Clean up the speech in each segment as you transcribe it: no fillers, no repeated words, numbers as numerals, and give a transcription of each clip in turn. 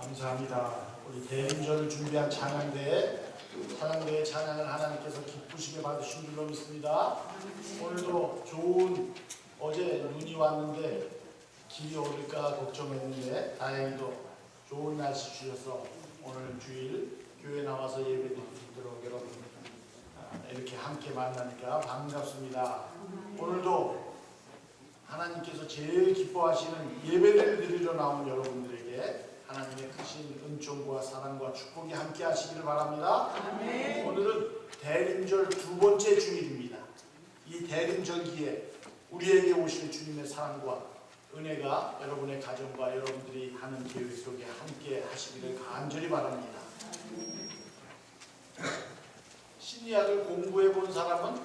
감사합니다. 우리 대림절을 준비한 찬양대에 찬양을 하나님께서 기쁘시게 받으신 줄로 믿습니다. 오늘도 좋은, 어제 눈이 왔는데 길이 어딜까 걱정했는데 다행히도 좋은 날씨 주셔서 오늘 주일 교회 나와서 예배 드리도록 여러분 이렇게 함께 만나니까 반갑습니다. 오늘도 하나님께서 제일 기뻐하시는 예배를 드리러 나온 여러분들에게 하나님의 크신 은총과 사랑과 축복이 함께 하시기를 바랍니다. 아멘. 오늘은 대림절 두 번째 주일입니다. 이 대림절기에 우리에게 오실 주님의 사랑과 은혜가 여러분의 가정과 여러분들이 하는 계획 속에 함께 하시기를 간절히 바랍니다. 심리학을 공부해 본 사람은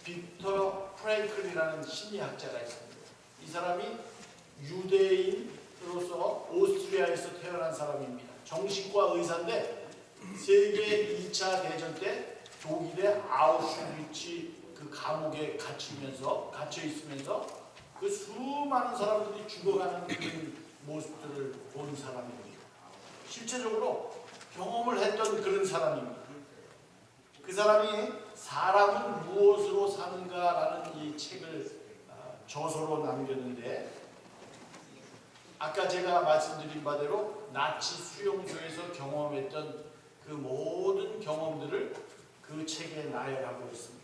빅터 프랭클이라는 심리학자가 있습니다. 이 사람이 유대인으로서 오스트리아에서 태어난 사람입니다. 정신과 의사인데 세계 2차 대전 때 독일의 아우슈비츠 그 감옥에 갇혀 있으면서 그 수많은 사람들이 죽어가는 그 모습들을 본 사람입니다. 실제적으로 경험을 했던 그런 사람입니다. 그 사람이 사람은 무엇으로 사는가라는 이 책을 저서로 남겼는데, 아까 제가 말씀드린 바대로 나치 수용소에서 경험했던 그 모든 경험들을 그 책에 나열하고 있습니다.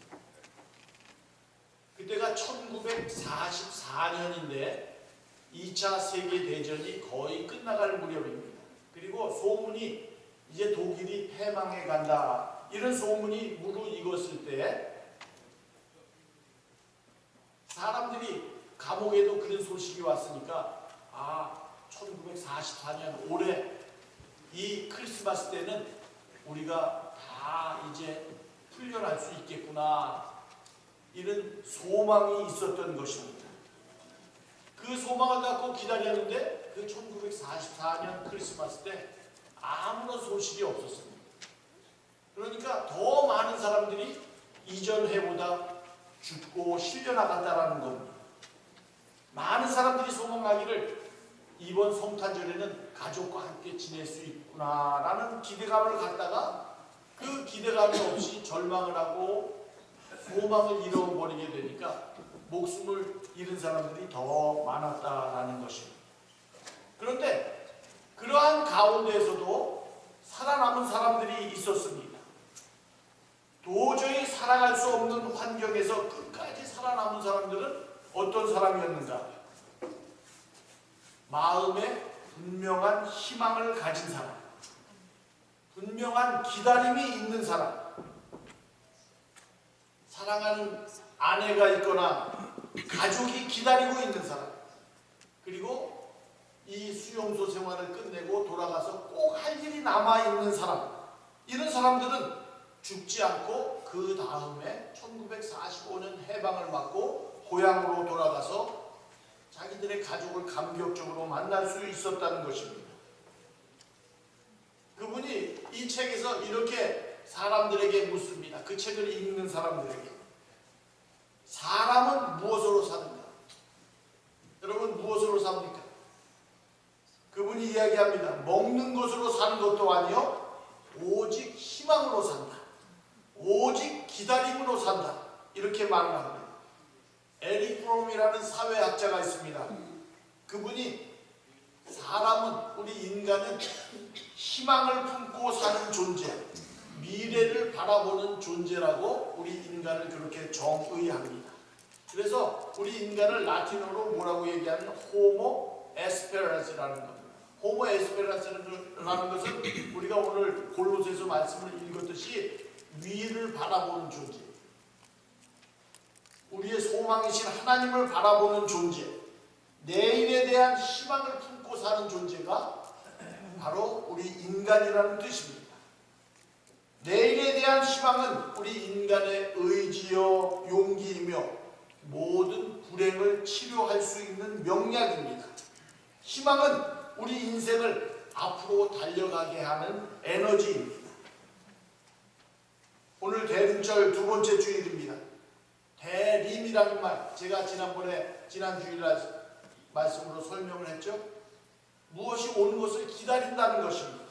그때가 1944년인데 2차 세계대전이 거의 끝나갈 무렵입니다. 그리고 소문이 이제 독일이 패망해 간다, 이런 소문이 무르익었을 때 사람들이 감옥에도 그런 소식이 왔으니까 1944년 올해 이 크리스마스 때는 우리가 다 이제 풀려날 수 있겠구나, 이런 소망이 있었던 것입니다. 그 소망을 갖고 기다렸는데 그 1944년 크리스마스 때 아무런 소식이 없었습니다. 그러니까 더 많은 사람들이 이전 해보다 죽고 실려나갔다라는 겁니다. 많은 사람들이 소망하기를 이번 성탄절에는 가족과 함께 지낼 수 있구나라는 기대감을 갖다가 그 기대감이 없이 절망을 하고 소망을 잃어버리게 되니까 목숨을 잃은 사람들이 더 많았다라는 것입니다. 그런데 그러한 가운데에서도 살아남은 사람들이 있었습니다. 도저히 살아갈 수 없는 환경에서 끝까지 살아남은 사람들은 어떤 사람이었는가? 마음에 분명한 희망을 가진 사람, 분명한 기다림이 있는 사람, 사랑하는 아내가 있거나 가족이 기다리고 있는 사람, 그리고 이 수용소 생활을 끝내고 돌아가서 꼭 할 일이 남아있는 사람, 이런 사람들은 죽지 않고 그 다음에 1945년 해방을 맞고 고향으로 돌아가서 자기들의 가족을 감격적으로 만날 수 있었다는 것입니다. 그분이 이 책에서 이렇게 사람들에게 묻습니다. 그 책을 읽는 사람들에게. 사람은 무엇으로 사는가? 여러분, 무엇으로 삽니까? 그분이 이야기합니다. 먹는 것으로 사는 것도 아니요, 오직 희망으로 산다. 오직 기다림으로 산다. 이렇게 말을 합니다. 에릭 프롬이라는 사회학자가 있습니다. 그분이 사람은, 우리 인간은 희망을 품고 사는 존재, 미래를 바라보는 존재라고 우리 인간을 그렇게 정의합니다. 그래서 우리 인간을 라틴어로 뭐라고 얘기하면 호모 에스페란스라는 겁니다. 호모 에스페란스라는 것은 우리가 오늘 골로새서 말씀을 읽었듯이 위를 바라보는 존재, 우리의 소망이신 하나님을 바라보는 존재, 내일에 대한 희망을 품고 사는 존재가 바로 우리 인간이라는 뜻입니다. 내일에 대한 희망은 우리 인간의 의지요 용기이며 모든 불행을 치료할 수 있는 명약입니다. 희망은 우리 인생을 앞으로 달려가게 하는 에너지입니다. 오늘 대림절 두 번째 주일입니다. 대림이라는 말, 제가 지난 주일 말씀으로 설명을 했죠. 무엇이 오는 것을 기다린다는 것입니다.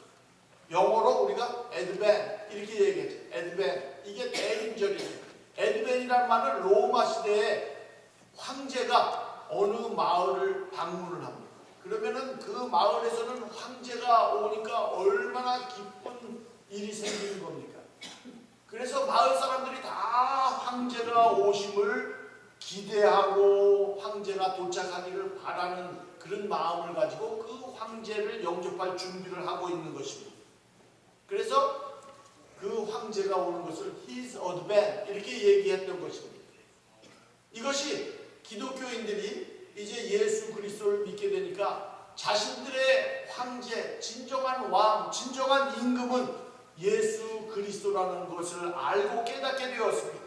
영어로 우리가 advent 이렇게 얘기하죠. advent. 이게 대림절이에요. advent이라는 말은 로마 시대에 황제가 어느 마을을 방문을 합니다. 그러면은 그 마을에서는 황제가 오니까 얼마나 기쁜 일이 생기는 겁니까? 그래서 마을 사람들이 다 황제가 오심을 기대하고 황제가 도착하기를 바라는 그런 마음을 가지고 그 황제를 영접할 준비를 하고 있는 것입니다. 그래서 그 황제가 오는 것을 His advent 이렇게 얘기했던 것입니다. 이것이 기독교인들이 이제 예수 그리스도를 믿게 되니까 자신들의 황제, 진정한 왕, 진정한 임금은 예수 그리스도라는 것을 알고 깨닫게 되었습니다.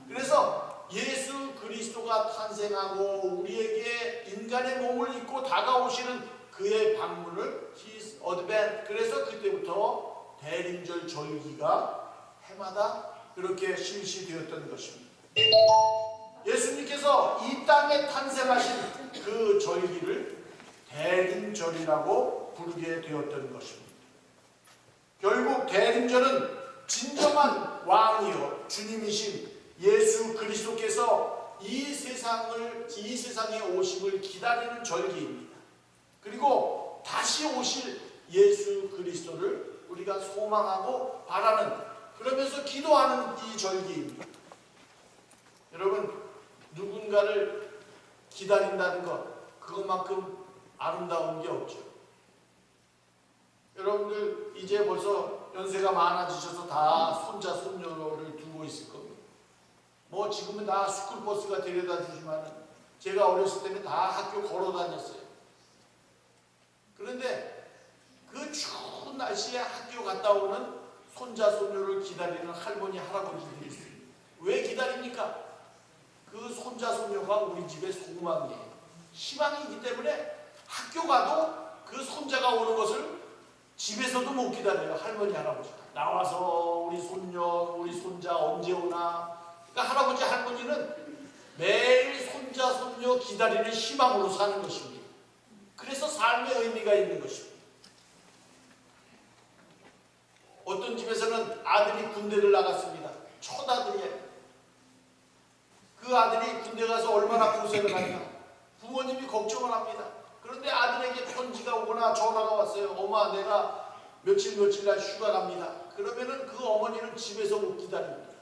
그래서 예수 그리스도가 탄생하고 우리에게 인간의 몸을 입고 다가오시는 그의 방문을 His advent. 그래서 그때부터 대림절 절기가 해마다 그렇게 실시되었던 것입니다. 예수님께서 이 땅에 탄생하신 그 절기를 대림절이라고 부르게 되었던 것입니다. 결국 대림절은 진정한 왕이요 주님이신 예수 그리스도께서 이 세상에 오심을 기다리는 절기입니다. 그리고 다시 오실 예수 그리스도를 우리가 소망하고 바라는, 그러면서 기도하는 이 절기입니다. 여러분, 누군가를 기다린다는 것, 그것만큼 아름다운 게 없죠. 여러분들 이제 벌써 연세가 많아지셔서 다 손자 손녀를 두고 있을 겁니다. 뭐 지금은 다 스쿨버스가 데려다 주지만 제가 어렸을 때는 다 학교 걸어 다녔어요. 그런데 그 추운 날씨에 학교 갔다 오는 손자 손녀를 기다리는 할머니 할아버지들이 있어요. 왜 기다립니까? 그 손자 손녀가 우리 집의 소망이에요. 희망이기 때문에 학교 가도 그 손자가 오는 것을 집에서도 못 기다려요. 할머니 할아버지가 나와서 우리 손녀 우리 손자 언제 오나. 그러니까 할아버지 할머니는 매일 손자 손녀 기다리는 희망으로 사는 것입니다. 그래서 삶의 의미가 있는 것입니다. 어떤 집에서는 아들이 군대를 나갔습니다. 첫 아들이에요. 그 아들이 군대 가서 얼마나 고생을 하냐. 부모님이 걱정을 합니다. 그런데 아들에게 편지가 오거나 전화가 왔어요. 엄마, 내가 며칠 날 휴가 갑니다. 그러면은 그 어머니는 집에서 못 기다립니다.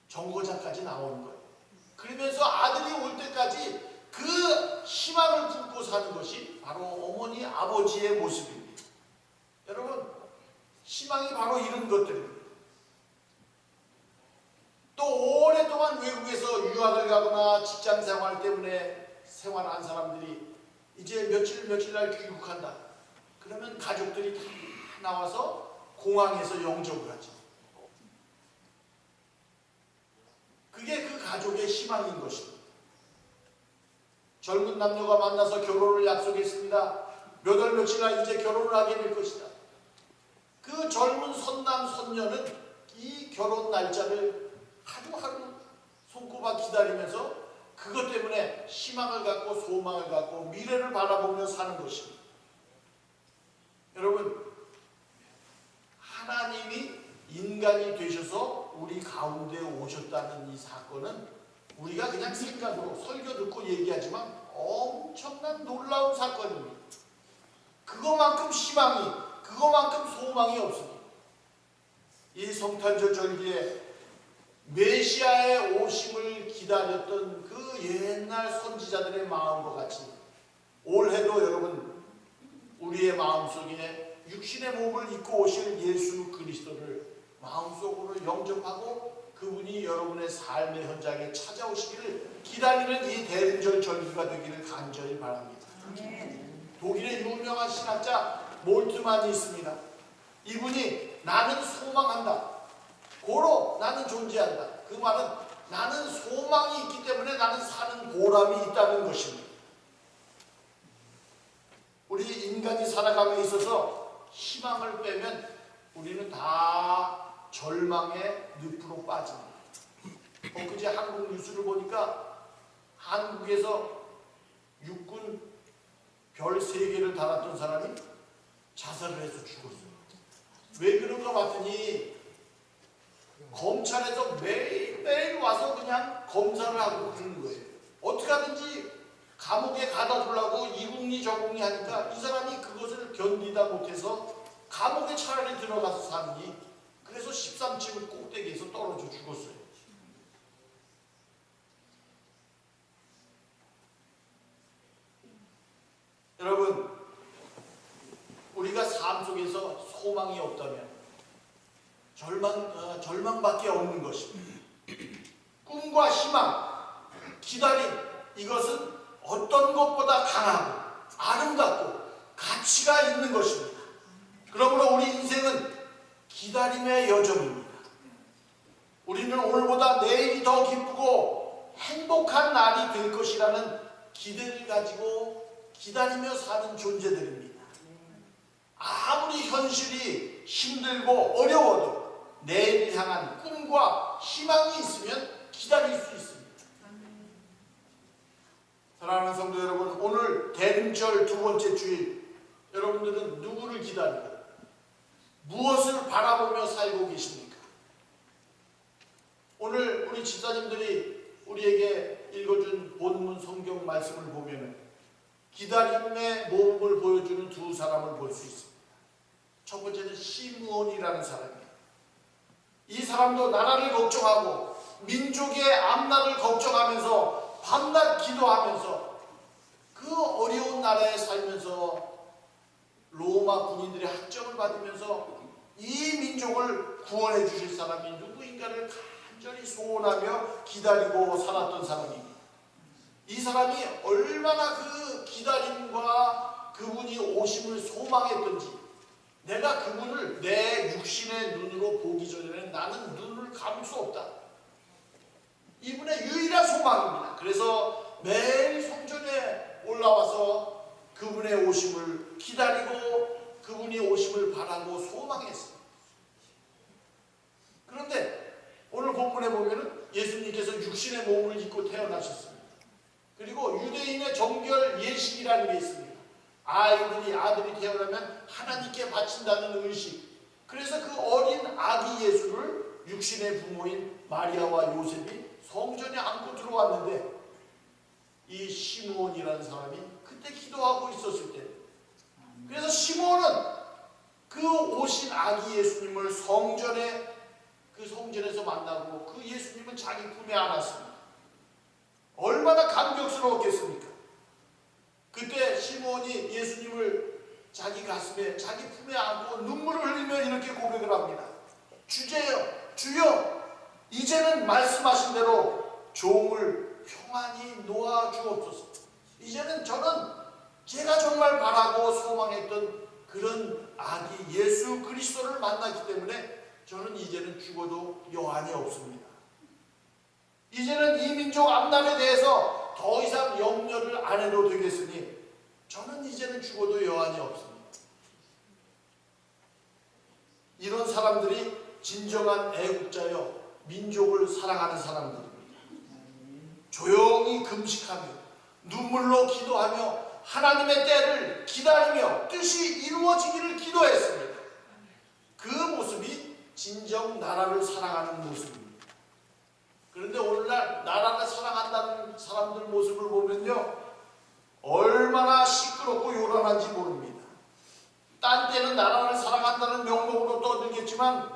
정거장까지 나오는 거예요. 그러면서 아들이 올 때까지 그 희망을 품고 사는 것이 바로 어머니, 아버지의 모습입니다. 여러분, 희망이 바로 이런 것들입니다. 또 오랫동안 외국에서 유학을 가거나 직장 생활 때문에 생활한 사람들이 이제 며칠 날 귀국한다. 그러면 가족들이 다 나와서 공항에서 영접을 하죠. 그게 그 가족의 희망인 것입니다. 젊은 남녀가 만나서 결혼을 약속했습니다. 몇 월 며칠 날 이제 결혼을 하게 될 것이다. 그 젊은 선남 선녀는 이 결혼 날짜를 하루하루 손꼽아 기다리면서 그것 때문에 희망을 갖고 소망을 갖고 미래를 바라보며 사는 것입니다. 여러분, 하나님이 인간이 되셔서 우리 가운데 오셨다는 이 사건은 우리가 그냥 생각으로 설교 듣고 얘기하지만 엄청난 놀라운 사건입니다. 그거만큼 희망이, 그거만큼 소망이 없습니다. 이 성탄절 절기에 메시아의 오심을 기다렸던 그 옛날 선지자들의 마음과 같이 올해도 여러분 우리의 마음속에 육신의 몸을 입고 오실 예수 그리스도를 마음속으로 영접하고 그분이 여러분의 삶의 현장에 찾아오시기를 기다리는 이 대림절 절기가 되기를 간절히 바랍니다. 독일의 유명한 신학자 몰트만이 있습니다. 이분이 나는 소망한다. 고로 나는 존재한다. 그 말은 나는 소망이 있기 때문에 나는 사는 보람이 있다는 것입니다. 우리 인간이 살아감에 있어서 희망을 빼면 우리는 다 절망의 늪으로 빠집니다. 엊그제 한국 뉴스를 보니까 한국에서 육군 별 3개를 달았던 사람이 자살을 해서 죽었어요. 왜 그런가 봤더니 검찰에서 매일매일 와서 그냥 검사를 하고 그러는 거예요. 어떻게 하든지 감옥에 가다 두려고 이궁리 저궁리 하니까 이 사람이 그것을 견디다 못해서 감옥에 차라리 들어가서 사느니 그래서 13층 꼭대기에서 떨어져 죽었어요. 여러분, 우리가 삶 속에서 소망이 없다면 절망밖에 없는 것입니다. 꿈과 희망, 기다림, 이것은 어떤 것보다 강하고 아름답고 가치가 있는 것입니다. 그러므로 우리 인생은 기다림의 여정입니다. 우리는 오늘보다 내일이 더 기쁘고 행복한 날이 될 것이라는 기대를 가지고 기다리며 사는 존재들입니다. 아무리 현실이 힘들고 어려워도 내일을 향한 꿈과 희망이 있으면 기다릴 수 있습니다. 사랑하는 성도 여러분, 오늘 대림절 2번째 주일, 여러분들은 누구를 기다리고 무엇을 바라보며 살고 계십니까? 오늘 우리 집사님들이 우리에게 읽어준 본문 성경 말씀을 보면 기다림의 모범을 보여주는 2 사람을 볼 수 있습니다. 첫 번째는 시므온이라는 사람이에요. 이 사람도 나라를 걱정하고 민족의 앞날을 걱정하면서 밤낮 기도하면서 그 어려운 나라에 살면서 로마 군인들의 학정을 받으면서 이 민족을 구원해 주실 사람이 누구인가를 간절히 소원하며 기다리고 살았던 사람입니다. 이 사람이 얼마나 그 기다림과 그분이 오심을 소망했던지, 내가 그분을 내 육신의 눈으로 보기 전에는 나는 눈을 감을 수 없다. 이분의 유일한 소망입니다. 그래서 매일 성전에 올라와서 그분의 오심을 기다리고 그분이 오심을 바라고 소망했습니다. 그런데 오늘 본문에 보면은 예수님께서 육신의 몸을 입고 태어나셨습니다. 그리고 유대인의 정결 예식이라는 게 있습니다. 아들이 태어나면 하나님께 바친다는 의식. 그래서 그 어린 아기 예수를 육신의 부모인 마리아와 요셉이 성전에 안고 들어왔는데, 이 시므온이라는 사람이 그때 기도하고 있었을 때, 그래서 시므온은 그 오신 아기 예수님을 성전에서 만나고 그 예수님은 자기 품에 안았습니다. 얼마나 감격스러웠겠습니까? 그때 시므온이 예수님을 자기 가슴에, 자기 품에 안고 눈물을 흘리며 이렇게 고백을 합니다. 주여, 이제는 말씀하신 대로 종을 평안히 놓아 주옵소서. 이제는 저는 제가 정말 바라고 소망했던 그런 아기 예수 그리스도를 만났기 때문에 저는 이제는 죽어도 여한이 없습니다. 이제는 이 민족 앞날에 대해서 더 이상 염려를 안 해도 되겠으니 저는 이제는 죽어도 여한이 없습니다. 이런 사람들이 진정한 애국자여 민족을 사랑하는 사람들입니다. 조용히 금식하며 눈물로 기도하며 하나님의 때를 기다리며 뜻이 이루어지기를 기도했습니다. 그 모습이 진정 나라를 사랑하는 모습입니다. 그런데 오늘날 나라를 사랑한다는 사람들 모습을 보면요, 얼마나 시끄럽고 요란한지 모릅니다. 딴 때는 나라를 사랑한다는 명목으로 떠들겠지만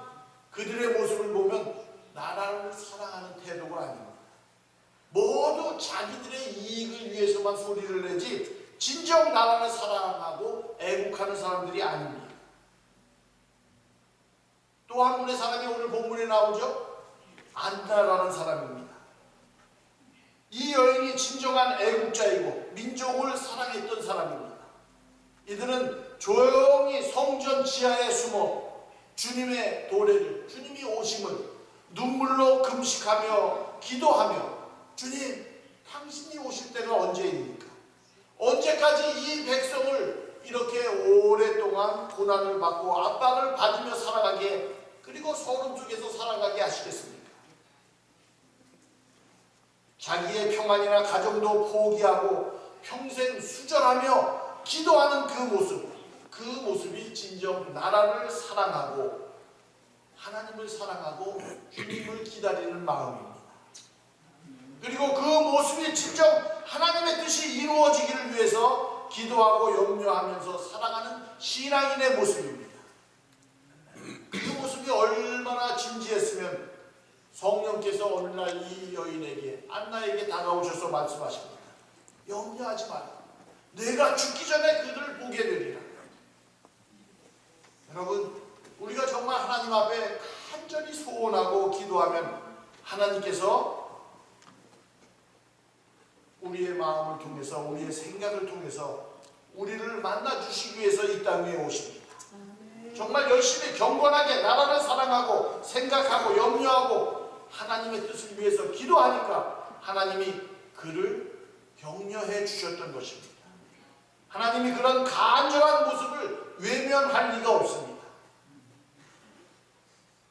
그들의 모습을 보면 나라를 사랑하는 태도가 아닙니다. 모두 자기들의 이익을 위해서만 소리를 내지 진정 나라를 사랑하고 애국하는 사람들이 아닙니다. 또 한 분의 사람이 오늘 본문에 나오죠. 안나라는 사람입니다. 이 여인이 진정한 애국자이고 민족을 사랑했던 사람입니다. 이들은 조용히 성전 지하에 숨어 주님의 도래를, 주님이 오심을 눈물로 금식하며 기도하며, 주님, 당신이 오실 때가 언제입니까? 언제까지 이 백성을 이렇게 오랫동안 고난을 받고 압박을 받으며 살아가게, 그리고 소름 속에서 살아가게 하시겠습니까? 자기의 평안이나 가정도 포기하고 평생 수절하며 기도하는 그 모습이 진정 나라를 사랑하고 하나님을 사랑하고 주님을 기다리는 마음입니다. 그리고 그 모습이 진정 하나님의 뜻이 이루어지기를 위해서 기도하고 염려하면서 살아가는 신앙인의 모습입니다. 그 모습이 얼마나 진지했으면 성령께서 어느 날 이 여인에게, 안나에게 다가오셔서 말씀하십니다. 염려하지 마라. 내가 죽기 전에 그들을 보게 되리라. 여러분, 우리가 정말 하나님 앞에 간절히 소원하고 기도하면 하나님께서 우리의 마음을 통해서, 우리의 생각을 통해서 우리를 만나주시기 위해서 이 땅 위에 오십니다. 정말 열심히 경건하게 나라를 사랑하고 생각하고 염려하고 하나님의 뜻을 위해서 기도하니까 하나님이 그를 격려해 주셨던 것입니다. 하나님이 그런 간절한 모습을 외면할 리가 없습니다.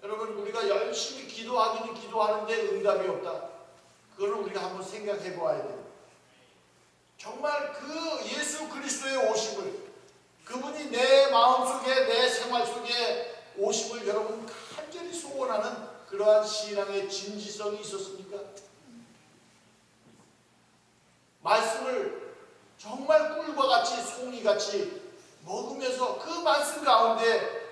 여러분, 우리가 열심히 기도하기는 기도하는데 응답이 없다. 그걸 우리가 한번 생각해 보아야 됩니다. 정말 그 예수 그리스도의 오심을, 그분이 내 마음속에, 내 생활 속에 오심을 여러분 간절히 소원하는 그러한 신앙의 진지성이 있었습니까? 말씀을 정말 꿀과 같이 송이같이 먹으면서 그 말씀 가운데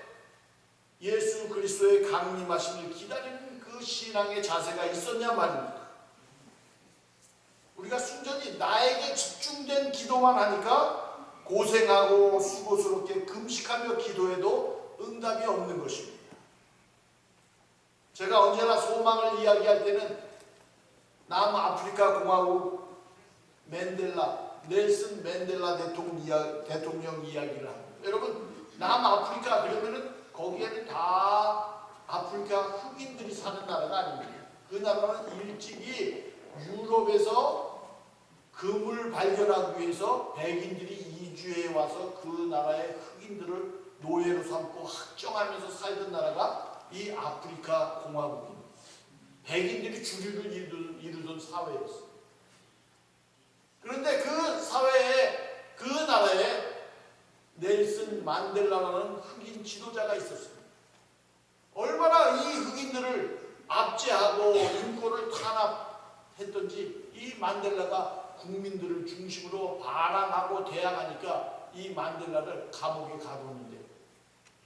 예수 그리스도의 강림하심을 기다리는 그 신앙의 자세가 있었냐 말입니다. 우리가 순전히 나에게 집중된 기도만 하니까 고생하고 수고스럽게 금식하며 기도해도 응답이 없는 것입니다. 제가 언제나 소망을 이야기할 때는 남아프리카 공화국 넬슨 맨델라 대통령 이야기를 합니다. 여러분, 남아프리카 그러면은 거기에는 다 아프리카 흑인들이 사는 나라가 아닙니다. 그 나라는 일찍이 유럽에서 금을 발견하기 위해서 백인들이 이주해 와서 그 나라의 흑인들을 노예로 삼고 학정하면서 살던 나라가 이 아프리카 공화국입니다. 백인들이 주류를 이루던 사회였어요. 그런데 그 사회에, 그 나라에 넬슨 만델라라는 흑인 지도자가 있었습니다. 얼마나 이 흑인들을 압제하고 인권을 탄압했던지 이 만델라가 국민들을 중심으로 반항하고 대항하니까 이 만델라를 감옥에 가두었는데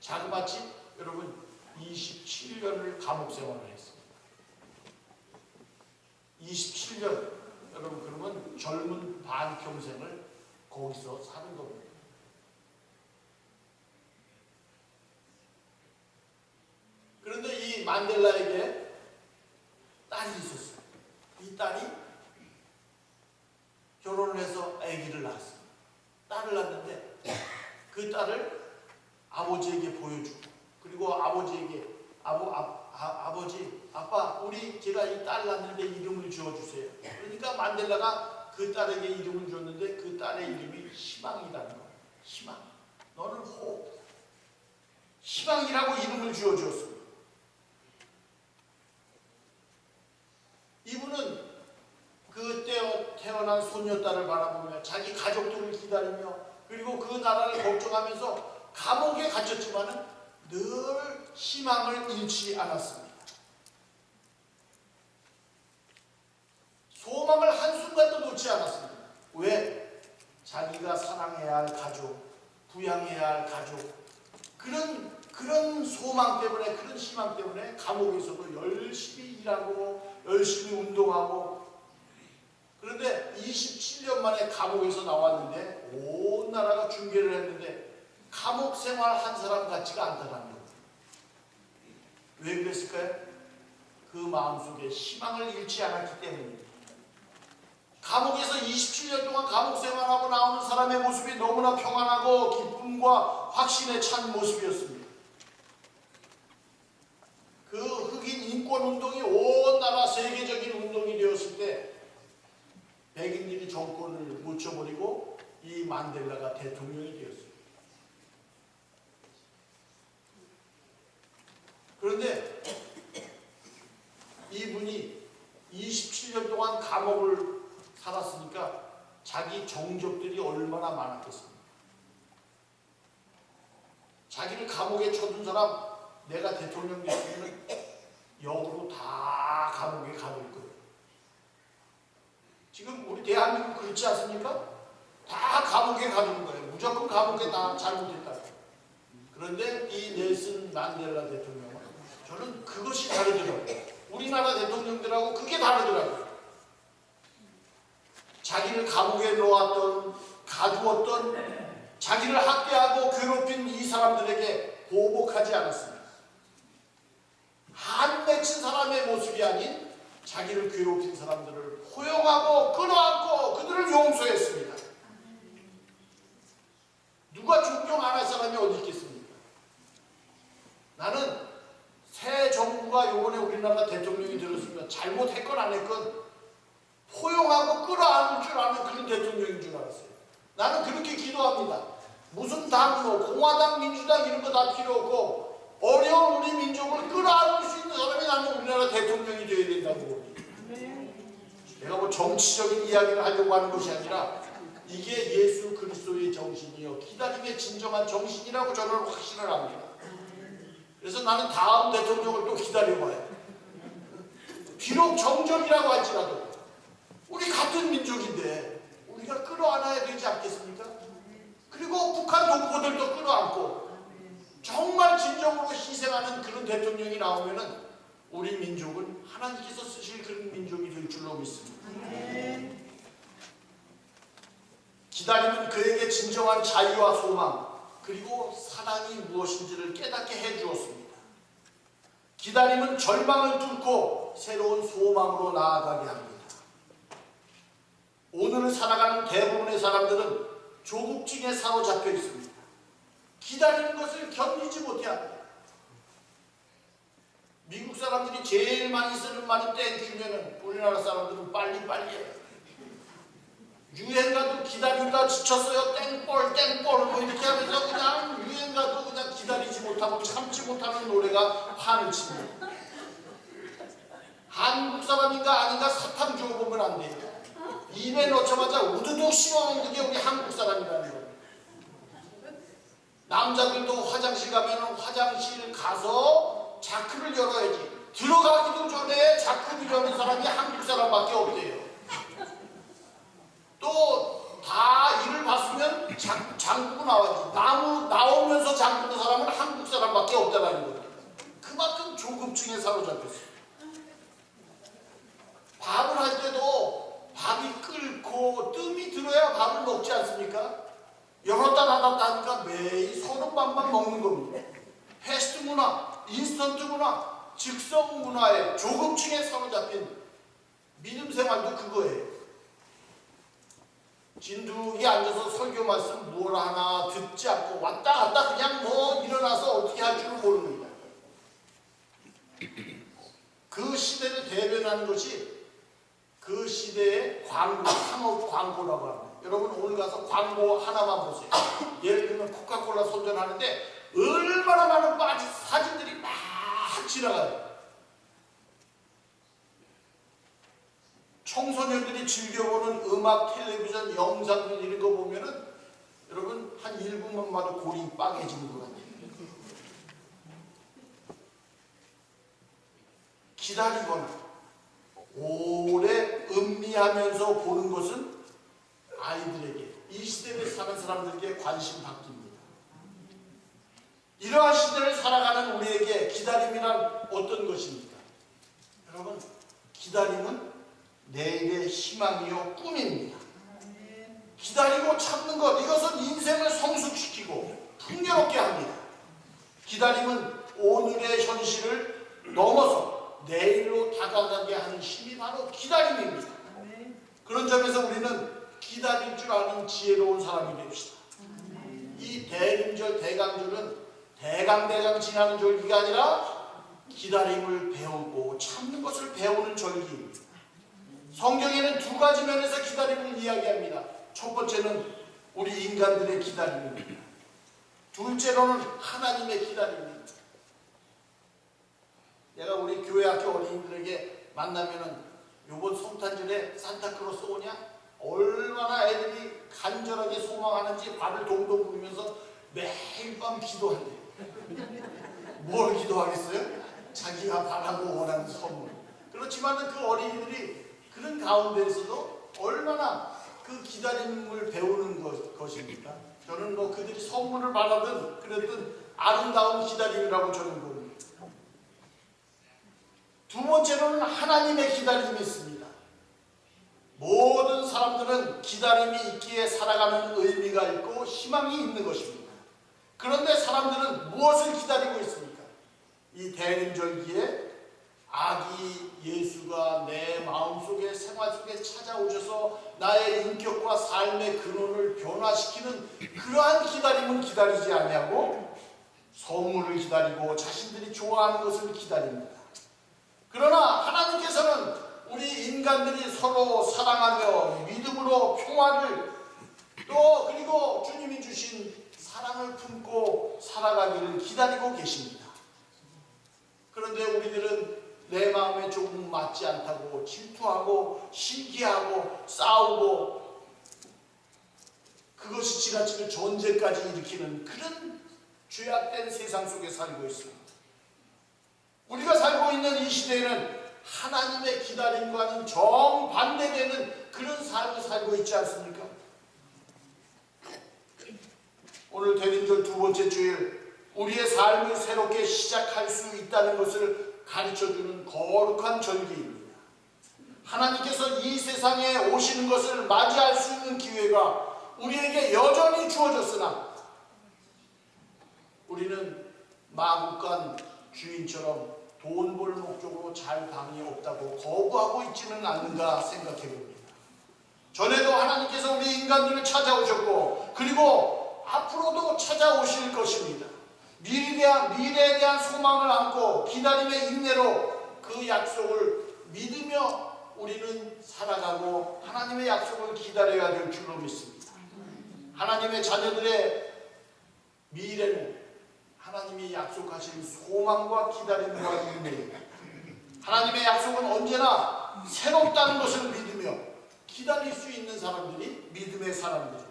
자그마치 여러분 27년을 감옥 생활을 했습니다. 27년, 여러분 그러면 젊은 반평생을 거기서 사는 겁니다. 그런데 이 만델라에게 딸이 있었어요. 이 딸이 결혼을 해서 아기를 낳았어요. 딸을 낳았는데 그 딸을 아버지에게 보여주고, 그리고 아버지에게 아버지, 아빠, 제가 이 딸 낳는데 이름을 지어주세요. 그러니까 만델라가 그 딸에게 이름을 줬는데 그 딸의 이름이 희망이라는 거예요. 희망. 너는 호흡. 희망이라고 이름을 지어주었습니다. 이분은 그 태어난 손녀딸을 바라보며 자기 가족들을 기다리며 그리고 그 나라를 걱정하면서 감옥에 갇혔지만은 늘 희망을 잃지 않았습니다. 소망을 한순간도 놓지 않았습니다. 왜? 자기가 사랑해야 할 가족, 부양해야 할 가족, 그런 소망 때문에, 그런 희망 때문에 감옥에서도 열심히 일하고 열심히 운동하고. 그런데 27년 만에 감옥에서 나왔는데 온 나라가 중계를 했는데 감옥 생활 한 사람 같지가 않다는 겁니다. 왜 그랬을까요? 그 마음속에 희망을 잃지 않았기 때문입니다. 감옥에서 27년 동안 감옥 생활하고 나오는 사람의 모습이 너무나 평안하고 기쁨과 확신에 찬 모습이었습니다. 그 흑인 인권운동이 온 나라 세계적인 운동이 되었을 때 백인들이 정권을 묻혀버리고 이 만델라가 대통령이 되었습니다. 그런데 이분이 27년 동안 감옥을 살았으니까 자기 정적들이 얼마나 많았겠습니까? 자기를 감옥에 쳐둔 사람 내가 대통령 됐으면 역으로 다 감옥에 가둘 거예요. 지금 우리 대한민국 그렇지 않습니까? 다 감옥에 가두는 거예요. 무조건 감옥에 다 잘못했다. 그런데 이 넬슨 만델라 대통령은 저는 그것이 다르더라고요. 우리나라 대통령들하고 그게 다르더라고요. 자기를 감옥에 놓았던, 가두었던, 자기를 학대하고 괴롭힌 이 사람들에게 보복하지 않았습니다. 한 맺힌 사람의 모습이 아닌 자기를 괴롭힌 사람들을 포용하고 끌어안고 그들을 용서했습니다. 누가 존경 안 할 사람이 어디 있겠습니까? 나는 새 정부가 이번에 우리나라 대통령이 들었으면 잘못했건 안 했건 포용하고 끌어안을 줄 아는 그런 대통령인 줄 알았어요. 나는 그렇게 기도합니다. 무슨 당, 공화당, 민주당 이런 거 다 필요 없고 어려운 우리 민족을 끌어안을 수 있는 사람이 나는 우리나라 대통령이 되어야 된다고 봅니다. 내가 뭐 정치적인 이야기를 하려고 하는 것이 아니라 이게 예수 그리스도의 정신이요 기다림의 진정한 정신이라고 저는 확신을 합니다. 그래서 나는 다음 대통령을 또 기다려봐요. 비록 정적이라고 할지라도 우리 같은 민족인데 우리가 끌어안아야 되지 않겠습니까? 그리고 북한 동포들도 끌어안고 정말 진정으로 희생하는 그런 대통령이 나오면은 우리 민족은 하나님께서 쓰실 그런 민족이 될 줄로 믿습니다. 기다림은 그에게 진정한 자유와 소망 그리고 사랑이 무엇인지를 깨닫게 해주었습니다. 기다림은 절망을 뚫고 새로운 소망으로 나아가게 합니다. 오늘을 살아가는 대부분의 사람들은 조급증에 사로잡혀 있습니다. 기다리는 것을 견디지 못해합니다. 미국 사람들이 제일 많이 쓰는 말이 땡큐면은 우리나라 사람들은 빨리빨리 해요. 유행가도 기다리다 지쳤어요. 땡볼 땡볼 뭐 이렇게 하면서 그냥 유행가도 그냥 기다리지 못하고 참지 못하는 노래가 판을 칩니다. 한국 사람인가 아닌가 사탕 주워보면 안 돼요. 입에 넣자마자 우두둑 씹어먹는 게 우리 한국 사람이라는 거예요. 남자들도 화장실 가면 화장실 가서 자크를 열어야지. 들어가기도 전에 자크를 여는 사람이 한국 사람밖에 없대요. 또 다 일을 봤으면 장구고 나와야지. 나오면서 장구는 사람은 한국 사람밖에 없다는 거예요. 그만큼 조급증에 사로잡혔어요. 밥을 할 때도 밥이 끓고 뜸이 들어야 밥을 먹지 않습니까? 열었다 닫았다 하니까 매일 서른 밥만 먹는 겁니다. 패스트 문화, 인스턴트 문화, 즉석 문화에 조급증에 사로잡힌 믿음 생활도 그거예요. 진두기 앉아서 설교 말씀 뭘 하나 듣지 않고 왔다 갔다 그냥 뭐 일어나서 어떻게 할 줄을 모릅니다. 그 시대를 대변하는 것이 그 시대의 광고, 상업 광고라고 합니다. 여러분 오늘 가서 광고 하나만 보세요. 예를 들면 코카콜라 선전하는데 얼마나 많은 사진들이 막 지나가요. 청소년들이 즐겨보는 음악, 텔레비전, 영상들 이런 거 보면은 여러분 한 1분만 봐도 골이 빵해지는 것 같아요. 기다리거나 오래 음미하면서 보는 것은 아이들에게 이 시대에 사는 사람들에게 관심 바뀝니다. 이러한 시대를 살아가는 우리에게 기다림이란 어떤 것입니까? 여러분 기다림은 내일의 희망이요 꿈입니다. 기다리고 참는 것 이것은 인생을 성숙시키고 풍요롭게 합니다. 기다림은 오늘의 현실을 넘어서 내일로 다가가게 하는 힘이 바로 기다림입니다. 그런 점에서 우리는 기다릴 줄 아는 지혜로운 사람이 됩시다. 이 대림절 대강절은 대강대강 지나는 절기가 아니라 기다림을 배우고 참는 것을 배우는 절기입니다. 성경에는 두 가지 면에서 기다림을 이야기합니다. 첫 번째는 우리 인간들의 기다림입니다. 둘째로는 하나님의 기다림입니다. 내가 우리 교회 학교 어린이들에게 만나면은 요번 성탄절에 산타클로스 오냐? 얼마나 애들이 간절하게 소망하는지 발을 동동 구르면서 매일 밤 기도한대. 뭘 기도하겠어요? 자기가 바라고 원하는 선물. 그렇지만 그 어린이들이 그런 가운데에서도 얼마나 그 기다림을 배우는 것입니까? 저는 뭐 그들이 선물을 받아든 그랬든 아름다운 기다림이라고 저는 봅니다. 두 번째로는 하나님의 기다림이 있습니다. 모든 사람들은 기다림이 있기에 살아가는 의미가 있고 희망이 있는 것입니다. 그런데 사람들은 무엇을 기다리고 있습니까? 이 대림절기에 아기 예수가 내 마음속에 생활 속에 찾아오셔서 나의 인격과 삶의 근원을 변화시키는 그러한 기다림은 기다리지 아니하고 선물을 기다리고 자신들이 좋아하는 것을 기다립니다. 그러나 하나님께서는 우리 인간들이 서로 사랑하며 믿음으로 평화를 또 그리고 주님이 주신 사랑을 품고 살아가기를 기다리고 계십니다. 그런데 우리들은 내 마음에 조금 맞지 않다고 질투하고 시기하고 싸우고 그것이 지나치면 전쟁까지 일으키는 그런 죄악된 세상 속에 살고 있습니다. 우리가 살고 있는 이 시대에는 하나님의 기다림과는 정반대되는 그런 삶을 살고 있지 않습니까? 오늘 대림절 두 번째 주일 우리의 삶을 새롭게 시작할 수 있다는 것을 가르쳐주는 거룩한 절기입니다. 하나님께서 이 세상에 오시는 것을 맞이할 수 있는 기회가 우리에게 여전히 주어졌으나 우리는 마구간 주인처럼 돈 벌 목적으로 잘 방이 없다고 거부하고 있지는 않는가 생각해 봅니다. 전에도 하나님께서 우리 인간들을 찾아오셨고 그리고 앞으로도 찾아오실 것입니다. 미래에 대한 소망을 안고 기다림의 인내로 그 약속을 믿으며 우리는 살아가고 하나님의 약속을 기다려야 될 줄로 믿습니다. 하나님의 자녀들의 미래는 하나님이 약속하신 소망과 기다림과 인내입니다. 하나님의 약속은 언제나 새롭다는 것을 믿으며 기다릴 수 있는 사람들이 믿음의 사람들입니다.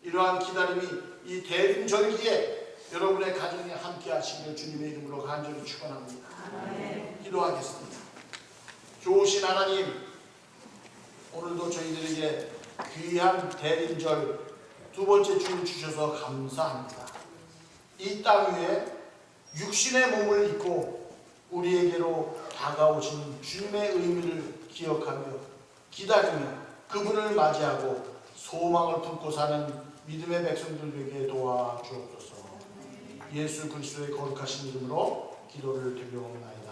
이러한 기다림이 이 대림절기에 여러분의 가정에 함께 하시기를 주님의 이름으로 간절히 축원합니다. 기도하겠습니다. 좋으신 하나님, 오늘도 저희들에게 귀한 대림절 두 번째 주일 주셔서 감사합니다. 이 땅 위에 육신의 몸을 입고 우리에게로 다가오신 주님의 의미를 기억하며 기다리며 그분을 맞이하고 소망을 품고 사는 믿음의 백성들에게 도와주옵소서. 예수 그리스도의 거룩하신 이름으로 기도를 드리옵나이다.